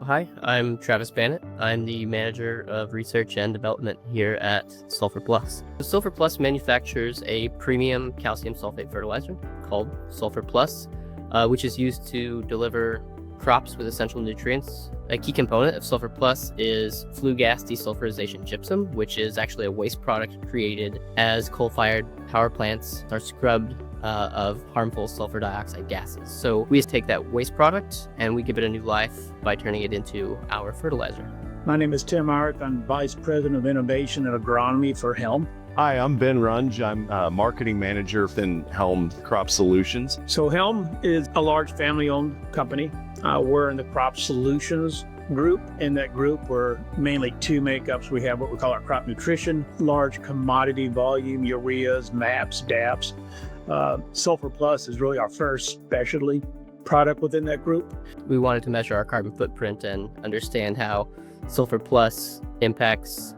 Hi, I'm Travis Bannett. I'm the Manager of Research and Development here at SUL4R-PLUS. SUL4R-PLUS manufactures a premium calcium sulphate fertilizer called SUL4R-PLUS, which is used to deliver crops with essential nutrients. A key component of SUL4R-PLUS is flue gas desulphurization gypsum, which is actually a waste product created as coal-fired power plants are scrubbed of harmful sulfur dioxide gases. So we just take that waste product and we give it a new life by turning it into our fertilizer. My name is Tim Ark. I'm Vice President of Innovation and Agronomy for Helm. Hi, I'm Ben Runge. I'm Marketing Manager within Helm Crop Solutions. So Helm is a large family-owned company. We're in the Crop Solutions group. In that group, we're mainly two makeups. We have what we call our crop nutrition, large commodity volume, ureas, MAPs, DAPs. SUL4R-PLUS is really our first specialty product within that group. We wanted to measure our carbon footprint and understand how SUL4R-PLUS impacts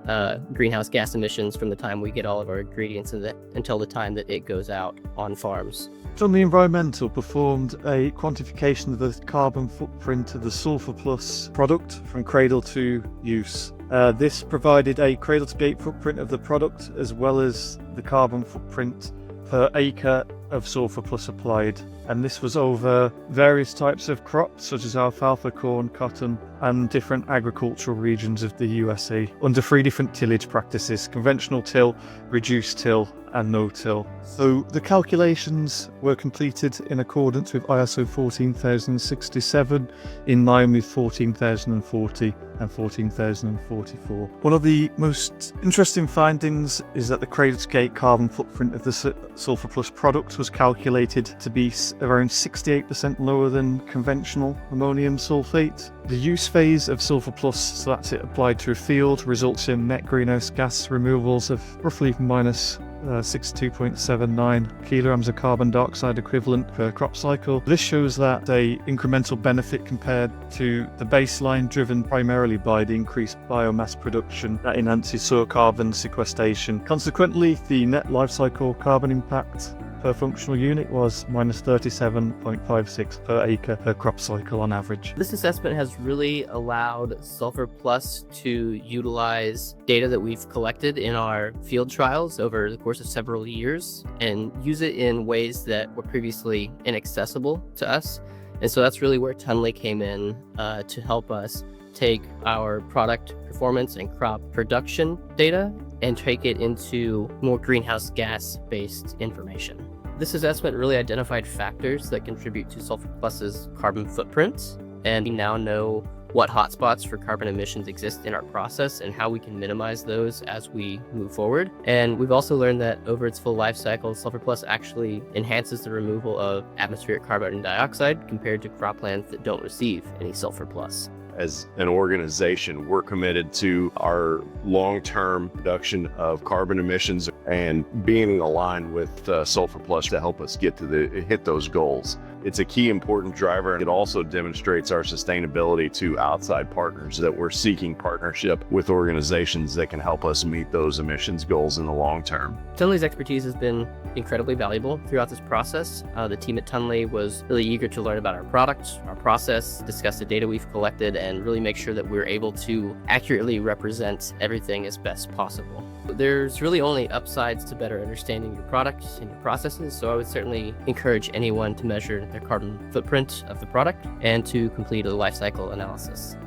greenhouse gas emissions from the time we get all of our ingredients until the time that it goes out on farms. Tunley Environmental performed a quantification of the carbon footprint of the SUL4R-PLUS product from cradle to use. This provided a cradle-to-gate footprint of the product as well as the carbon footprint per acre of SUL4R-PLUS applied, and this was over various types of crops such as alfalfa, corn, cotton and different agricultural regions of the USA under 3 different tillage practices: conventional till, reduced till and no-till. So the calculations were completed in accordance with ISO 14067 in line with 14040 and 14044. One of the most interesting findings is that the cradle-to-gate carbon footprint of the SUL4R-PLUS product was calculated to be around 68% lower than conventional ammonium sulphate. The use phase of SUL4R-PLUS, so that's it applied to a field, results in net greenhouse gas removals of roughly minus 62.79 kilograms of carbon dioxide equivalent per crop cycle. This shows that a incremental benefit compared to the baseline, driven primarily by the increased biomass production that enhances soil carbon sequestration. Consequently, the net life cycle carbon impact per functional unit was minus 37.56 per acre per crop cycle on average. This assessment has really allowed SUL4R-PLUS to utilize data that we've collected in our field trials over the course of several years and use it in ways that were previously inaccessible to us. And so that's really where Tunley came in to help us take our product performance and crop production data and take it into more greenhouse gas based information. This assessment really identified factors that contribute to SUL4R-PLUS's carbon footprint, and we now know what hotspots for carbon emissions exist in our process and how we can minimize those as we move forward. And we've also learned that over its full life cycle, SUL4R-PLUS actually enhances the removal of atmospheric carbon dioxide compared to croplands that don't receive any SUL4R-PLUS. As an organization, we're committed to our long-term reduction of carbon emissions and being aligned with SUL4R-PLUS to help us hit those goals. It's a key important driver. It also demonstrates our sustainability to outside partners, that we're seeking partnership with organizations that can help us meet those emissions goals in the long term. Tunley's expertise has been incredibly valuable throughout this process. The team at Tunley was really eager to learn about our product, our process, discuss the data we've collected, and really make sure that we're able to accurately represent everything as best possible. There's really only upsides to better understanding your product and your processes, so I would certainly encourage anyone to measure their carbon footprint of the product and to complete a life cycle analysis.